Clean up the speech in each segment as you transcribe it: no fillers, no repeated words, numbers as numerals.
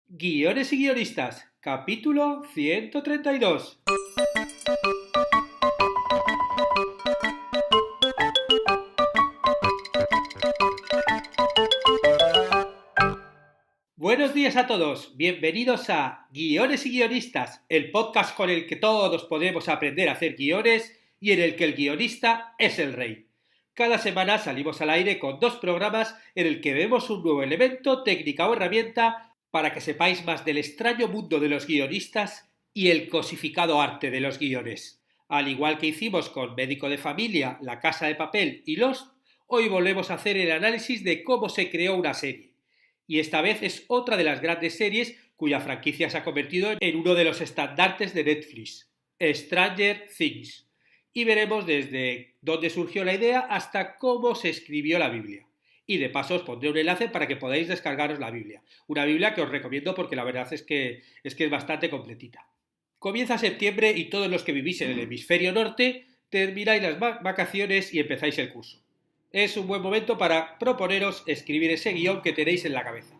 Guiones y guionistas, capítulo 132. Buenos días a todos, bienvenidos a Guiones y guionistas, el podcast con el que todos podemos aprender a hacer guiones y en el que el guionista es el rey. Cada semana salimos al aire con dos programas en el que vemos un nuevo elemento, técnica o herramienta para que sepáis más del extraño mundo de los guionistas y el cosificado arte de los guiones. Al igual que hicimos con Médico de Familia, La Casa de Papel y Lost, hoy volvemos a hacer el análisis de cómo se creó una serie. Y esta vez es otra de las grandes series cuya franquicia se ha convertido en uno de los estandartes de Netflix, Stranger Things. Y veremos desde dónde surgió la idea hasta cómo se escribió la Biblia. Y de paso os pondré un enlace para que podáis descargaros la Biblia. Una Biblia que os recomiendo porque la verdad es bastante completita. Comienza septiembre y todos los que vivís en el hemisferio norte termináis las vacaciones y empezáis el curso. Es un buen momento para proponeros escribir ese guión que tenéis en la cabeza.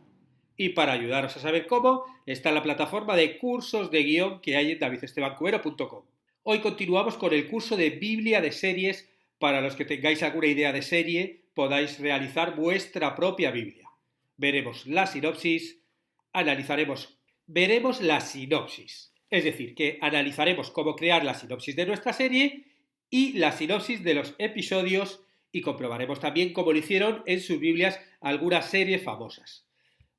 Y para ayudaros a saber cómo, está la plataforma de cursos de guión que hay en davidestebancuero.com. Hoy continuamos con el curso de Biblia de series. Para los que tengáis alguna idea de serie, podáis realizar vuestra propia Biblia. Veremos la sinopsis, veremos la sinopsis. Es decir, que analizaremos cómo crear la sinopsis de nuestra serie y la sinopsis de los episodios y comprobaremos también cómo lo hicieron en sus Biblias algunas series famosas.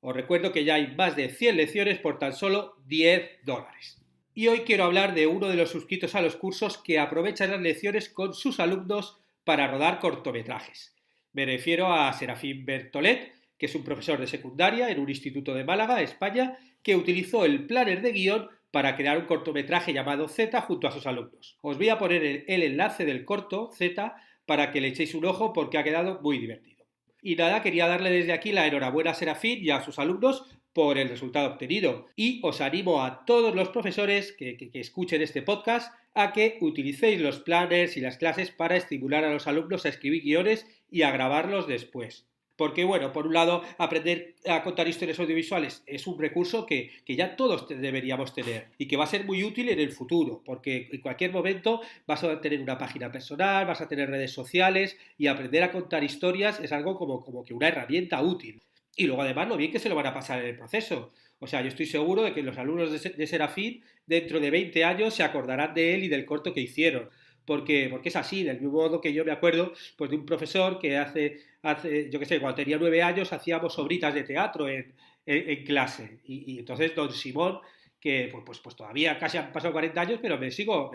Os recuerdo que ya hay más de 100 lecciones por tan solo $10. Y hoy quiero hablar de uno de los suscritos a los cursos que aprovechan las lecciones con sus alumnos para rodar cortometrajes. Me refiero a Serafín Bertolet, que es un profesor de secundaria en un instituto de Málaga, España, que utilizó el planner de guión para crear un cortometraje llamado Z junto a sus alumnos. Os voy a poner el enlace del corto Z para que le echéis un ojo porque ha quedado muy divertido. Y nada, quería darle desde aquí la enhorabuena a Serafín y a sus alumnos por el resultado obtenido. Y os animo a todos los profesores que escuchen este podcast a que utilicéis los planners y las clases para estimular a los alumnos a escribir guiones y a grabarlos después. Porque, bueno, por un lado, aprender a contar historias audiovisuales es un recurso que ya todos deberíamos tener y que va a ser muy útil en el futuro, porque en cualquier momento vas a tener una página personal, vas a tener redes sociales y aprender a contar historias es algo como que una herramienta útil. Y luego, además, lo bien que se lo van a pasar en el proceso. O sea, yo estoy seguro de que los alumnos de Serafín, dentro de 20 años, se acordarán de él y del corto que hicieron. Porque es así, del mismo modo que yo me acuerdo pues, de un profesor que yo qué sé, cuando tenía 9 años hacíamos obritas de teatro en clase. Y entonces don Simón, que pues todavía casi han pasado 40 años, pero me sigo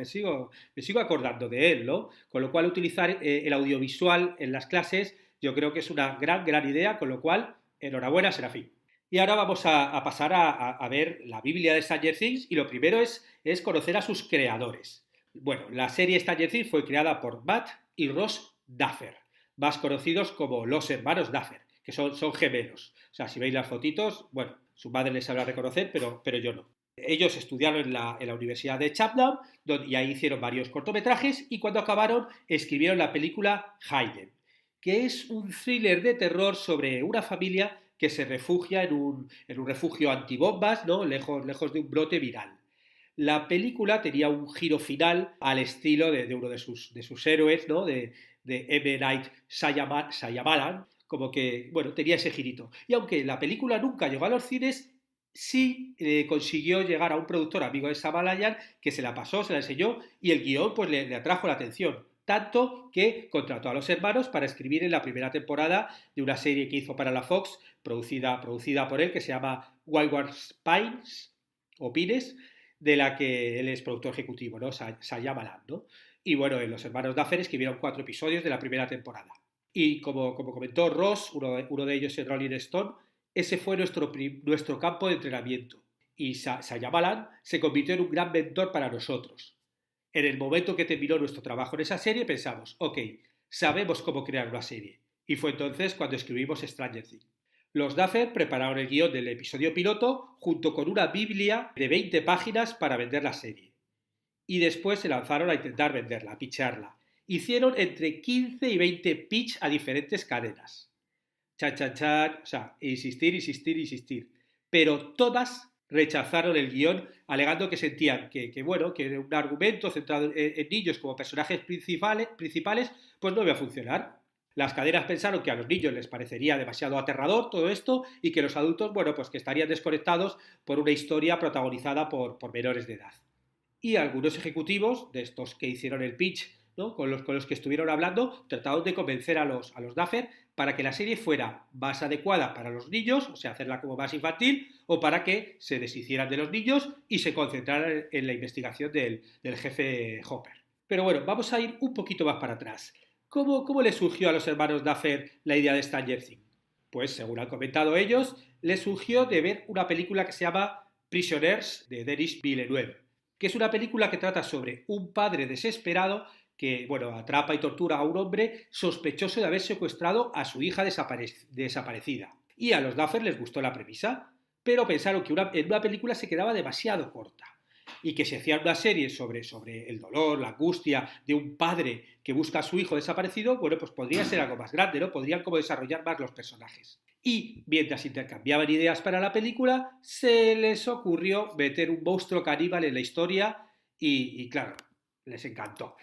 acordando de él, ¿no? Con lo cual utilizar el audiovisual en las clases yo creo que es una gran idea, con lo cual, enhorabuena, Serafín. Y ahora vamos a pasar a ver la Biblia de Stranger Things y lo primero es conocer a sus creadores. Bueno, la serie Stranger Things fue creada por Matt y Ross Duffer, más conocidos como los hermanos Duffer, que son gemelos. O sea, si veis las fotitos, bueno, su madre les sabrá reconocer, pero yo no. Ellos estudiaron en la Universidad de Chatham y ahí hicieron varios cortometrajes y cuando acabaron escribieron la película Hayden, que es un thriller de terror sobre una familia que se refugia en un refugio antibombas, ¿no? lejos de un brote viral. La película tenía un giro final al estilo de uno de sus héroes, ¿no? De M. Night Shyamalan, como que, bueno, tenía ese girito. Y aunque la película nunca llegó a los cines, sí consiguió llegar a un productor amigo de Shyamalan que se la pasó, se la enseñó y el guión pues le atrajo la atención. Tanto que contrató a los hermanos para escribir en la primera temporada de una serie que hizo para la Fox, producida por él, que se llama Wayward Pines, o Pines, de la que él es productor ejecutivo, ¿no? Shyamalan, ¿no? Y bueno, los hermanos Duffer escribieron 4 episodios de la primera temporada. Y como comentó Ross, uno de ellos en Rolling Stone, ese fue nuestro campo de entrenamiento. Y Shyamalan se convirtió en un gran mentor para nosotros. En el momento que terminó nuestro trabajo en esa serie pensamos, ok, sabemos cómo crear una serie. Y fue entonces cuando escribimos Stranger Things. Los Duffer prepararon el guión del episodio piloto junto con una biblia de 20 páginas para vender la serie. Y después se lanzaron a intentar venderla, a pitcharla. Hicieron entre 15 y 20 pitch a diferentes cadenas. Chan, chan, chan, o sea, insistir. pero todas rechazaron el guión alegando que sentían que un argumento centrado en niños como personajes principales pues no iba a funcionar. Las cadenas pensaron que a los niños les parecería demasiado aterrador todo esto y que los adultos, bueno, pues que estarían desconectados por una historia protagonizada por menores de edad. Y algunos ejecutivos de estos que hicieron el pitch, ¿no? Con los que estuvieron hablando, trataron de convencer a los Duffer para que la serie fuera más adecuada para los niños, o sea, hacerla como más infantil, o para que se deshicieran de los niños y se concentraran en la investigación del jefe Hopper. Pero bueno, vamos a ir un poquito más para atrás. ¿Cómo les surgió a los hermanos Duffer la idea de Stranger Things? Pues, según han comentado ellos, les surgió de ver una película que se llama Prisoners de Denis Villeneuve, que es una película que trata sobre un padre desesperado que, bueno, atrapa y tortura a un hombre sospechoso de haber secuestrado a su hija desaparecida. Y a los Duffer les gustó la premisa, pero pensaron que en una película se quedaba demasiado corta y que si hacían una serie sobre el dolor, la angustia de un padre que busca a su hijo desaparecido, bueno, pues podría ser algo más grande, ¿no? Podrían como desarrollar más los personajes. Y mientras intercambiaban ideas para la película, se les ocurrió meter un monstruo caníbal en la historia y claro, les encantó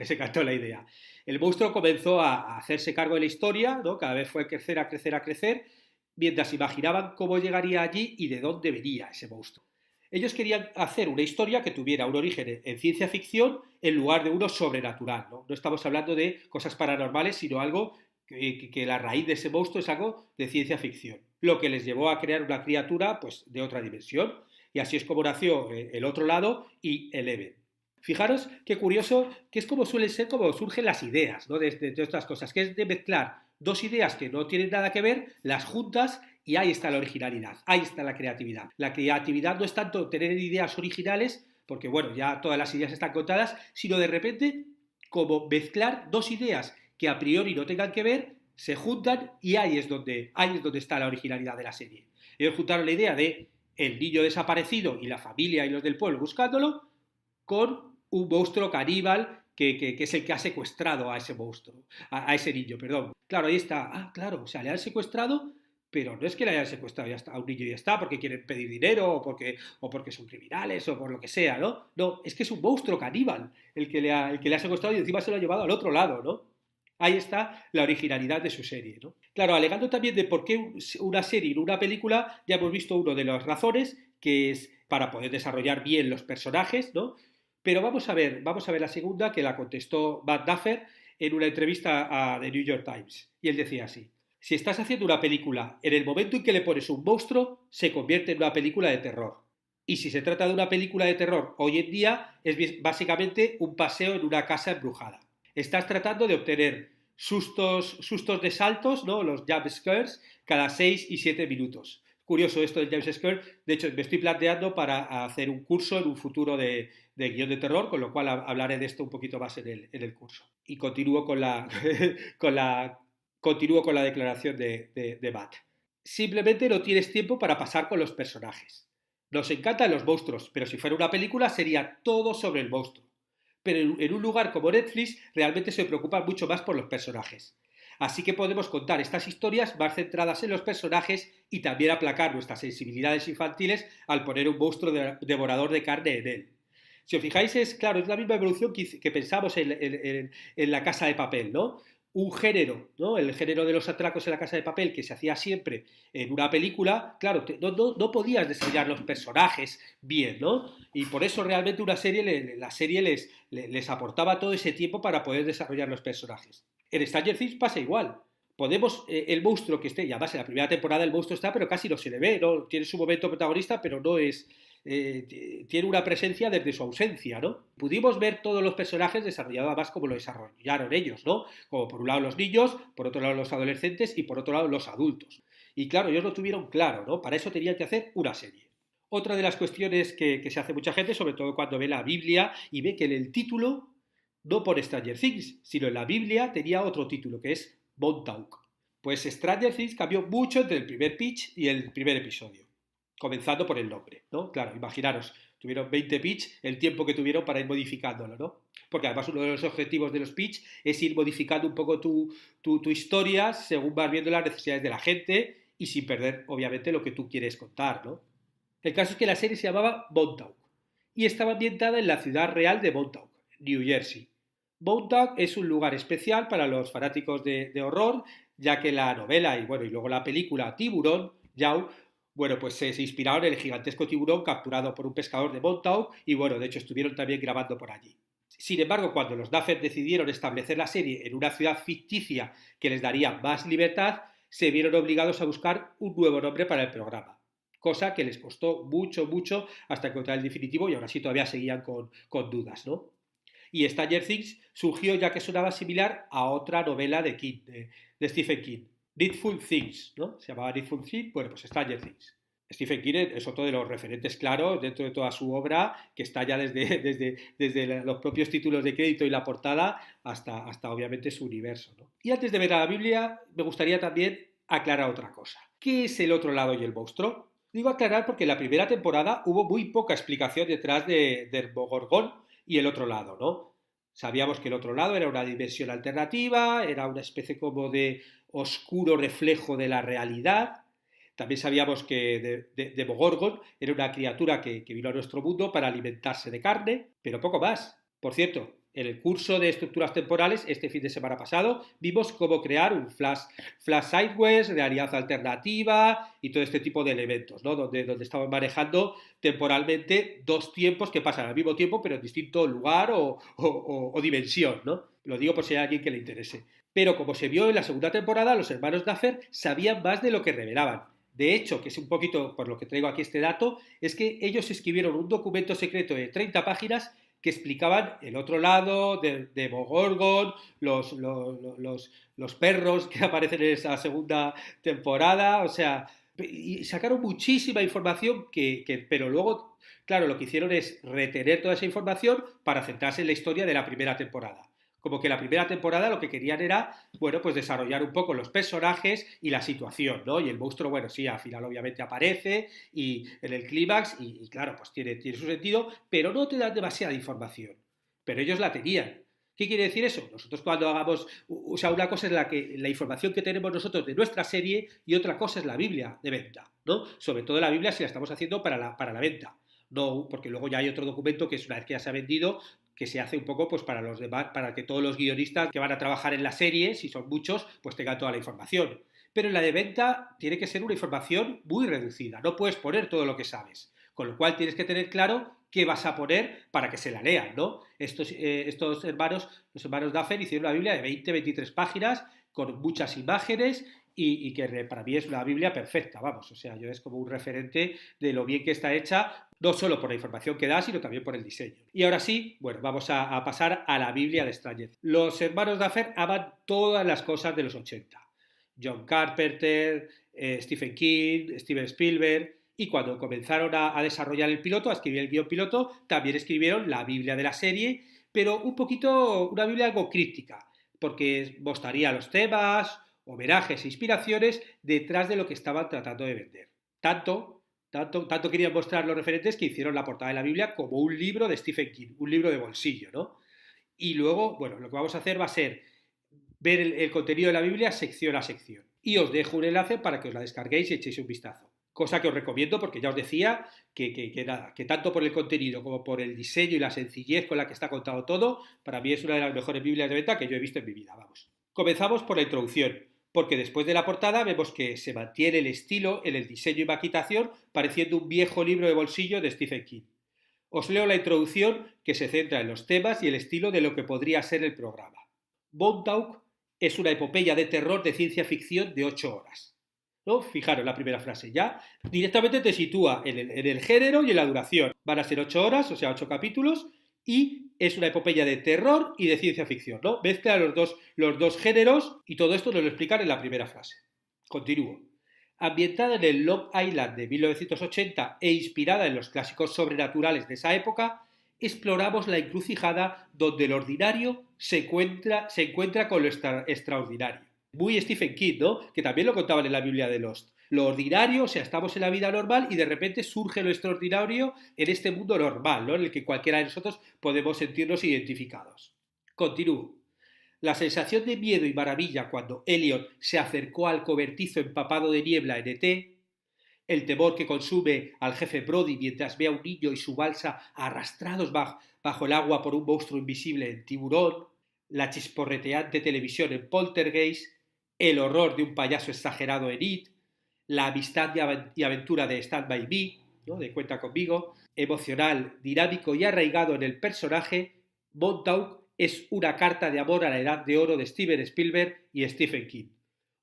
la idea. El monstruo comenzó a hacerse cargo de la historia, ¿no? Cada vez fue a crecer, mientras imaginaban cómo llegaría allí y de dónde venía ese monstruo. Ellos querían hacer una historia que tuviera un origen en ciencia ficción en lugar de uno sobrenatural, ¿no? No estamos hablando de cosas paranormales, sino algo que la raíz de ese monstruo es algo de ciencia ficción. Lo que les llevó a crear una criatura pues, de otra dimensión. Y así es como nació El Otro Lado y Eleven. Fijaros qué curioso, que es como suelen ser, como surgen las ideas, ¿no? de estas cosas, que es de mezclar dos ideas que no tienen nada que ver, las juntas y ahí está la originalidad, ahí está la creatividad. La creatividad no es tanto tener ideas originales, porque bueno, ya todas las ideas están contadas, sino de repente como mezclar dos ideas que a priori no tengan que ver, se juntan y ahí es donde está la originalidad de la serie. Ellos juntaron la idea de el niño desaparecido y la familia y los del pueblo buscándolo con un monstruo caníbal que es el que ha secuestrado a ese monstruo, a ese niño, perdón. Claro, ahí está. Ah, claro, o sea, le han secuestrado, pero no es que le hayan secuestrado ya está, a un niño y ya está, porque quieren pedir dinero o porque son criminales o por lo que sea, ¿no? No, es que es un monstruo caníbal el que le ha secuestrado y encima se lo ha llevado al otro lado, ¿no? Ahí está la originalidad de su serie, ¿no? Claro, alegando también de por qué una serie y no una película, ya hemos visto una de las razones, que es para poder desarrollar bien los personajes, ¿no? Pero vamos a ver la segunda, que la contestó Matt Duffer en una entrevista a The New York Times. Y él decía así: si estás haciendo una película, en el momento en que le pones un monstruo, se convierte en una película de terror. Y si se trata de una película de terror hoy en día, es básicamente un paseo en una casa embrujada. Estás tratando de obtener sustos de saltos, ¿no? Los jump scares, cada 6 y 7 minutos. Curioso esto del jump scare. De hecho, me estoy planteando para hacer un curso en un futuro de guión de terror, con lo cual hablaré de esto un poquito más en el curso. Y continúo con la, continúo con la declaración de Matt. Simplemente no tienes tiempo para pasar con los personajes. Nos encantan los monstruos, pero si fuera una película sería todo sobre el monstruo. Pero en un lugar como Netflix realmente se preocupan mucho más por los personajes. Así que podemos contar estas historias más centradas en los personajes y también aplacar nuestras sensibilidades infantiles al poner un monstruo devorador de carne en él. Si os fijáis, es la misma evolución que pensamos en La Casa de Papel, ¿no? Un género, ¿no? El género de los atracos en La Casa de Papel que se hacía siempre en una película, claro, no podías desarrollar los personajes bien, ¿no? Y por eso realmente la serie les aportaba todo ese tiempo para poder desarrollar los personajes. En Stranger Things pasa igual. Podemos, el monstruo que esté, y además en la primera temporada el monstruo está, pero casi no se le ve, ¿no? Tiene su momento protagonista, pero no es, tiene una presencia desde su ausencia, ¿no? Pudimos ver todos los personajes desarrollados más como lo desarrollaron ellos, ¿no? Como por un lado los niños, por otro lado los adolescentes y por otro lado los adultos. Y claro, ellos lo tuvieron claro, ¿no? Para eso tenían que hacer una serie. Otra de las cuestiones que se hace mucha gente, sobre todo cuando ve la Biblia y ve que en el título, no por Stranger Things, sino en la Biblia tenía otro título, que es Montauk. Pues Stranger Things cambió mucho entre el primer pitch y el primer episodio, comenzando por el nombre, ¿no? Claro, imaginaros, tuvieron 20 pitch, el tiempo que tuvieron para ir modificándolo, ¿no? Porque además uno de los objetivos de los pitch es ir modificando un poco tu historia según vas viendo las necesidades de la gente y sin perder, obviamente, lo que tú quieres contar, ¿no? El caso es que la serie se llamaba Montauk y estaba ambientada en la ciudad real de Montauk, New Jersey. Montauk es un lugar especial para los fanáticos de horror, ya que la novela y bueno, y luego la película Tiburón, Yao, bueno, pues se inspiraron en el gigantesco tiburón capturado por un pescador de Montauk y bueno, de hecho estuvieron también grabando por allí. Sin embargo, cuando los Duffer decidieron establecer la serie en una ciudad ficticia que les daría más libertad, se vieron obligados a buscar un nuevo nombre para el programa. Cosa que les costó mucho, mucho hasta encontrar el definitivo y aún así todavía seguían con dudas, ¿no? Y Stranger Things surgió ya que sonaba similar a otra novela de King, de Stephen King. Needful Things, ¿no? Se llamaba Needful Things, bueno, pues Stranger Things. Stephen King es otro de los referentes claros dentro de toda su obra, que está ya desde los propios títulos de crédito y la portada hasta obviamente su universo, ¿no? Y antes de ver a la Biblia, me gustaría también aclarar otra cosa. ¿Qué es el otro lado y el monstruo? Digo aclarar porque en la primera temporada hubo muy poca explicación detrás de Demogorgon y el otro lado, ¿no? Sabíamos que el otro lado era una dimensión alternativa, era una especie como de oscuro reflejo de la realidad. También sabíamos que Demogorgon era una criatura que vino a nuestro mundo para alimentarse de carne, pero poco más. Por cierto, en el curso de estructuras temporales, este fin de semana pasado, vimos cómo crear un flash sideways, realidad alternativa y todo este tipo de elementos, ¿no? Donde estamos manejando temporalmente dos tiempos que pasan al mismo tiempo, pero en distinto lugar o dimensión, ¿no? Lo digo por si hay alguien que le interese. Pero como se vio en la segunda temporada, los hermanos Duffer sabían más de lo que revelaban. De hecho, que es un poquito por lo que traigo aquí este dato, es que ellos escribieron un documento secreto de 30 páginas que explicaban el otro lado de Bogorgon, los perros que aparecen en esa segunda temporada, o sea, y sacaron muchísima información pero luego, claro, lo que hicieron es retener toda esa información para centrarse en la historia de la primera temporada. Como que la primera temporada lo que querían era, bueno, pues desarrollar un poco los personajes y la situación, ¿no? Y el monstruo, bueno, sí, al final obviamente aparece y en el clímax y claro, pues tiene su sentido, pero no te dan demasiada información. Pero ellos la tenían. ¿Qué quiere decir eso? Nosotros cuando hagamos, o sea, una cosa es la información que tenemos nosotros de nuestra serie y otra cosa es la Biblia de venta, ¿no? Sobre todo la Biblia si la estamos haciendo para la venta. No, porque luego ya hay otro documento que es una vez que ya se ha vendido, que se hace un poco pues para los demás, para que todos los guionistas que van a trabajar en la serie, si son muchos, pues tengan toda la información. Pero en la de venta tiene que ser una información muy reducida, no puedes poner todo lo que sabes. Con lo cual tienes que tener claro qué vas a poner para que se la lean, ¿no? Estos hermanos, los hermanos Duffer, hicieron una Biblia de 20-23 páginas con muchas imágenes y que para mí es una Biblia perfecta, vamos, o sea, yo es como un referente de lo bien que está hecha, no solo por la información que da, sino también por el diseño. Y ahora sí, bueno, vamos a pasar a la Biblia de Stranger. Los hermanos Duffer aman todas las cosas de los 80. John Carpenter, Stephen King, Steven Spielberg, y cuando comenzaron a desarrollar el piloto, a escribir el guión piloto, también escribieron la Biblia de la serie, pero un poquito, una Biblia algo críptica, porque mostraría los temas, homenajes e inspiraciones detrás de lo que estaban tratando de vender. Tanto querían mostrar los referentes que hicieron la portada de la Biblia como un libro de Stephen King, un libro de bolsillo, ¿no? Y luego, bueno, lo que vamos a hacer va a ser ver el contenido de la Biblia sección a sección. Y os dejo un enlace para que os la descarguéis y echéis un vistazo. Cosa que os recomiendo porque ya os decía que tanto por el contenido como por el diseño y la sencillez con la que está contado todo, para mí es una de las mejores Biblias de venta que yo he visto en mi vida, vamos. Comenzamos por la introducción, porque después de la portada vemos que se mantiene el estilo en el diseño y maquetación, pareciendo un viejo libro de bolsillo de Stephen King. Os leo la introducción que se centra en los temas y el estilo de lo que podría ser el programa. Montauk es una epopeya de terror de ciencia ficción de 8 horas. ¿No? Fijaros la primera frase, ya directamente te sitúa en el género y en la duración. Van a ser 8 horas, o sea, 8 capítulos, y es una epopeya de terror y de ciencia ficción, ¿no? Mezcla los dos géneros y todo esto nos lo explican en la primera frase. Continúo. Ambientada en el Long Island de 1980 e inspirada en los clásicos sobrenaturales de esa época, exploramos la encrucijada donde el ordinario se encuentra con lo extraordinario. Muy Stephen King, ¿no? Que también lo contaban en la Biblia de Lost. Lo ordinario, o sea, estamos en la vida normal y de repente surge lo extraordinario en este mundo normal, ¿no? En el que cualquiera de nosotros podemos sentirnos identificados. Continúo. La sensación de miedo y maravilla cuando Elliot se acercó al cobertizo empapado de niebla en ET, el temor que consume al jefe Brody mientras ve a un niño y su balsa arrastrados bajo el agua por un monstruo invisible en Tiburón, la chisporreteante televisión en Poltergeist, el horror de un payaso exagerado en It, la amistad y aventura de Stand By Me, ¿no?, de Cuenta Conmigo, emocional, dinámico y arraigado en el personaje, Montauk es una carta de amor a la edad de oro de Steven Spielberg y Stephen King.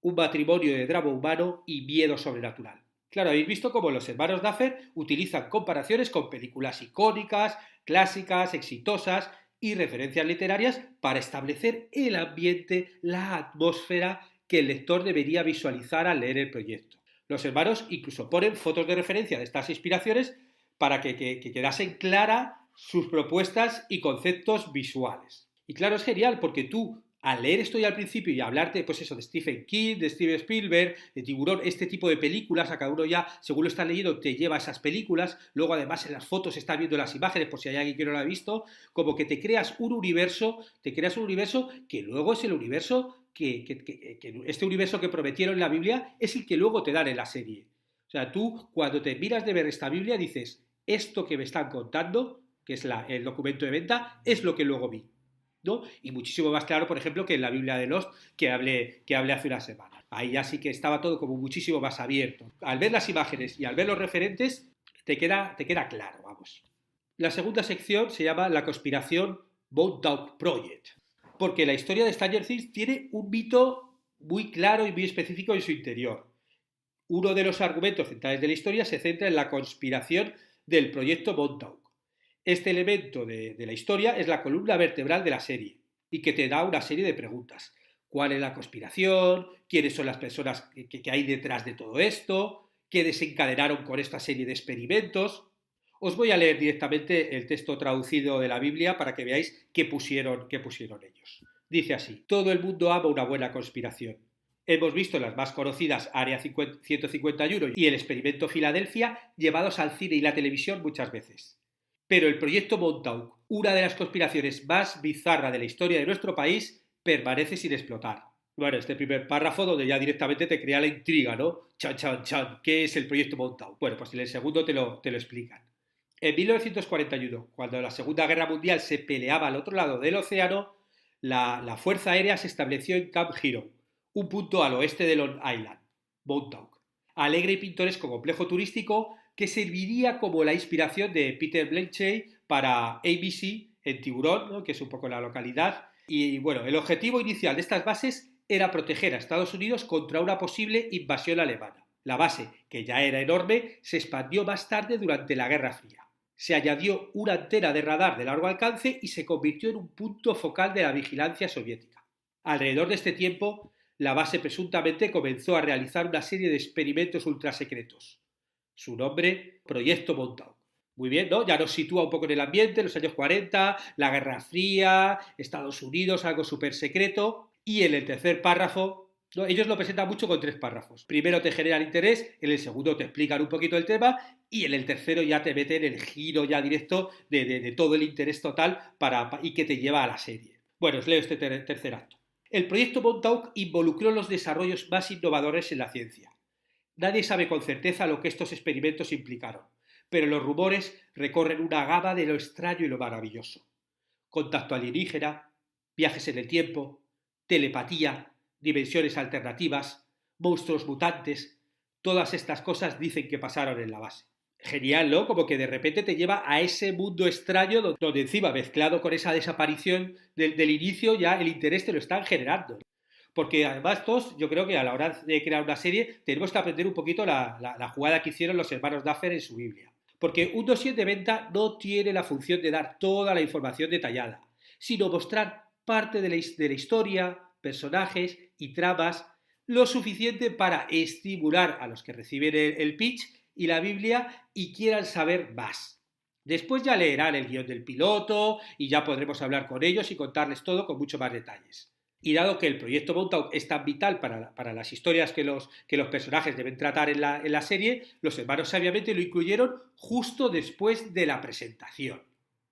Un matrimonio de drama humano y miedo sobrenatural. Claro, habéis visto cómo los hermanos Duffer utilizan comparaciones con películas icónicas, clásicas, exitosas y referencias literarias para establecer el ambiente, la atmósfera que el lector debería visualizar al leer el proyecto. Los hermanos incluso ponen fotos de referencia de estas inspiraciones para que quedasen claras sus propuestas y conceptos visuales. Y claro, es genial porque tú, al leer esto ya al principio y hablarte, pues eso, de Stephen King, de Steven Spielberg, de Tiburón, este tipo de películas, a cada uno ya, según lo estás leyendo, te lleva a esas películas, luego además en las fotos estás viendo las imágenes, por si hay alguien que no lo ha visto, como que te creas un universo que luego es el universo que este universo que prometieron en la Biblia es el que luego te dan en la serie. O sea, tú cuando te miras de ver esta Biblia dices, esto que me están contando, que es el documento de venta, es lo que luego vi, ¿no? Y muchísimo más claro, por ejemplo, que en la Biblia de Lost que hablé hace unas semanas. Ahí ya sí que estaba todo como muchísimo más abierto. Al ver las imágenes y al ver los referentes, te queda claro, vamos. La segunda sección se llama La conspiración Montauk Project, porque la historia de Stranger Things tiene un mito muy claro y muy específico en su interior. Uno de los argumentos centrales de la historia se centra en la conspiración del proyecto Montauk. Este elemento de la historia es la columna vertebral de la serie y que te da una serie de preguntas. ¿Cuál es la conspiración? ¿Quiénes son las personas que hay detrás de todo esto? ¿Qué desencadenaron con esta serie de experimentos? Os voy a leer directamente el texto traducido de la Biblia para que veáis qué pusieron ellos. Dice así: todo el mundo ama una buena conspiración. Hemos visto las más conocidas Área 151 y el experimento Filadelfia llevados al cine y la televisión muchas veces. Pero el proyecto Montauk, una de las conspiraciones más bizarras de la historia de nuestro país, permanece sin explotar. Bueno, este primer párrafo donde ya directamente te crea la intriga, ¿no? Chan, chan, chan, ¿qué es el proyecto Montauk? Bueno, pues en el segundo te lo explican. En 1941, cuando la Segunda Guerra Mundial se peleaba al otro lado del océano, la Fuerza Aérea se estableció en Camp Hero, un punto al oeste de Long Island, Montauk. Alegre y pintoresco complejo turístico que serviría como la inspiración de Peter Blanchett para ABC en Tiburón, ¿no?, que es un poco la localidad. Y bueno, el objetivo inicial de estas bases era proteger a Estados Unidos contra una posible invasión alemana. La base, que ya era enorme, se expandió más tarde durante la Guerra Fría. Se añadió una antena de radar de largo alcance y se convirtió en un punto focal de la vigilancia soviética. Alrededor de este tiempo, la base presuntamente comenzó a realizar una serie de experimentos ultrasecretos. Su nombre, Proyecto Montauk. Muy bien, ¿no? Ya nos sitúa un poco en el ambiente, los años 40, la Guerra Fría, Estados Unidos, algo súper secreto. Y en el tercer párrafo, ¿no?, ellos lo presentan mucho con 3 párrafos. Primero te generan interés, en el segundo te explican un poquito el tema y en el tercero ya te meten el giro ya directo de todo el interés total y que te lleva a la serie. Bueno, os leo este tercer acto. El proyecto Montauk involucró los desarrollos más innovadores en la ciencia. Nadie sabe con certeza lo que estos experimentos implicaron, pero los rumores recorren una gama de lo extraño y lo maravilloso. Contacto alienígena, viajes en el tiempo, telepatía, dimensiones alternativas, monstruos mutantes, todas estas cosas dicen que pasaron en la base. Genial, ¿no? Como que de repente te lleva a ese mundo extraño donde encima, mezclado con esa desaparición del inicio, ya el interés te lo están generando. Porque además todos, yo creo que a la hora de crear una serie, tenemos que aprender un poquito la jugada que hicieron los hermanos Duffer en su Biblia. Porque un dossier de venta no tiene la función de dar toda la información detallada, sino mostrar parte de la historia, personajes y tramas lo suficiente para estimular a los que reciben el pitch y la Biblia y quieran saber más. Después ya leerán el guión del piloto y ya podremos hablar con ellos y contarles todo con mucho más detalles. Y dado que el proyecto Montauk es tan vital para las historias que los personajes deben tratar en la serie, los hermanos sabiamente lo incluyeron justo después de la presentación.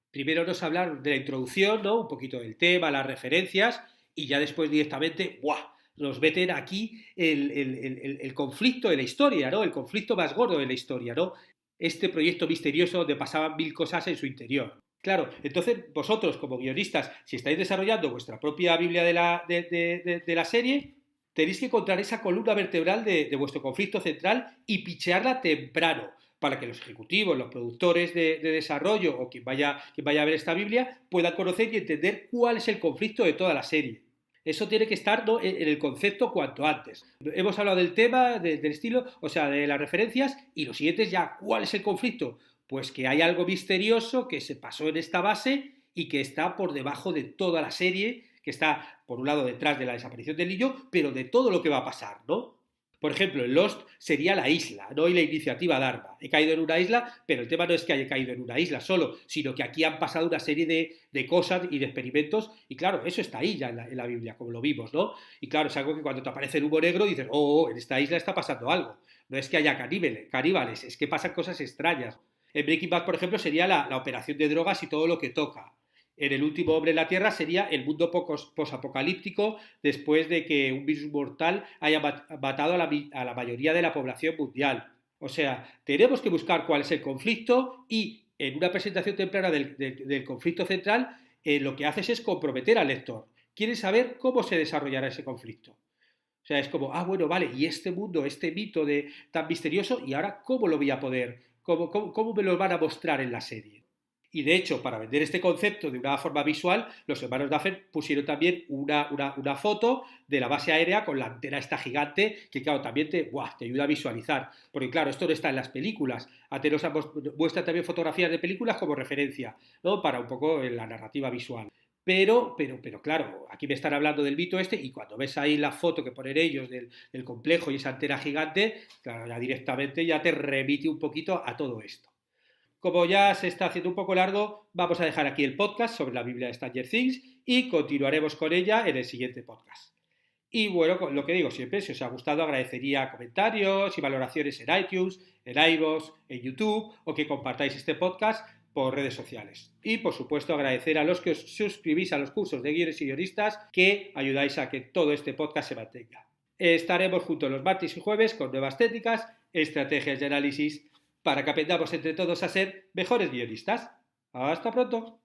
Primero nos hablaron de la introducción, ¿no?, un poquito del tema, las referencias, y ya después directamente, ¡buah!, nos meten aquí el conflicto de la historia, ¿no? El conflicto más gordo de la historia, ¿no? Este proyecto misterioso donde pasaban mil cosas en su interior. Claro, entonces vosotros como guionistas, si estáis desarrollando vuestra propia Biblia de la serie, tenéis que encontrar esa columna vertebral de vuestro conflicto central y pichearla temprano, para que los ejecutivos, los productores de desarrollo o quien vaya a ver esta Biblia puedan conocer y entender cuál es el conflicto de toda la serie. Eso tiene que estar, ¿no?, en el concepto cuanto antes. Hemos hablado del tema, del estilo, o sea, de las referencias, y lo siguiente es ya, ¿cuál es el conflicto? Pues que hay algo misterioso que se pasó en esta base y que está por debajo de toda la serie, que está, por un lado, detrás de la desaparición del niño, pero de todo lo que va a pasar, ¿no? Por ejemplo, en Lost sería la isla, ¿no? Y la iniciativa Dharma. He caído en una isla, pero el tema no es que haya caído en una isla solo, sino que aquí han pasado una serie de cosas y de experimentos, y claro, eso está ahí ya en la Biblia, como lo vimos, ¿no? Y claro, es algo que cuando te aparece el humo negro dices, oh, en esta isla está pasando algo. No es que haya caníbales, es que pasan cosas extrañas. En Breaking Bad, por ejemplo, sería la operación de drogas y todo lo que toca. En el último hombre en la Tierra sería el mundo posapocalíptico después de que un virus mortal haya matado a la mayoría de la población mundial. O sea, tenemos que buscar cuál es el conflicto y en una presentación temprana del conflicto central lo que haces es comprometer al lector. Quieres saber cómo se desarrollará ese conflicto. O sea, es como, bueno, vale, y este mundo, este mito tan misterioso, ¿y ahora cómo lo voy a poder? ¿Cómo me lo van a mostrar en la serie? Y de hecho, para vender este concepto de una forma visual, los hermanos Duffer pusieron también una foto de la base aérea con la antena esta gigante, que claro, también te ayuda a visualizar. Porque claro, esto no está en las películas. Atenos muestra también fotografías de películas como referencia, ¿no? Para un poco la narrativa visual. Pero claro, aquí me están hablando del mito este y cuando ves ahí la foto que ponen ellos del complejo y esa antena gigante, claro, ya directamente ya te remite un poquito a todo esto. Como ya se está haciendo un poco largo, vamos a dejar aquí el podcast sobre la Biblia de Stranger Things y continuaremos con ella en el siguiente podcast. Y bueno, lo que digo siempre, si os ha gustado, agradecería comentarios y valoraciones en iTunes, en iVoox, en YouTube o que compartáis este podcast por redes sociales. Y por supuesto agradecer a los que os suscribís a los cursos de guiones y guionistas que ayudáis a que todo este podcast se mantenga. Estaremos juntos los martes y jueves con nuevas técnicas, estrategias de análisis para que aprendamos entre todos a ser mejores guionistas. ¡Hasta pronto!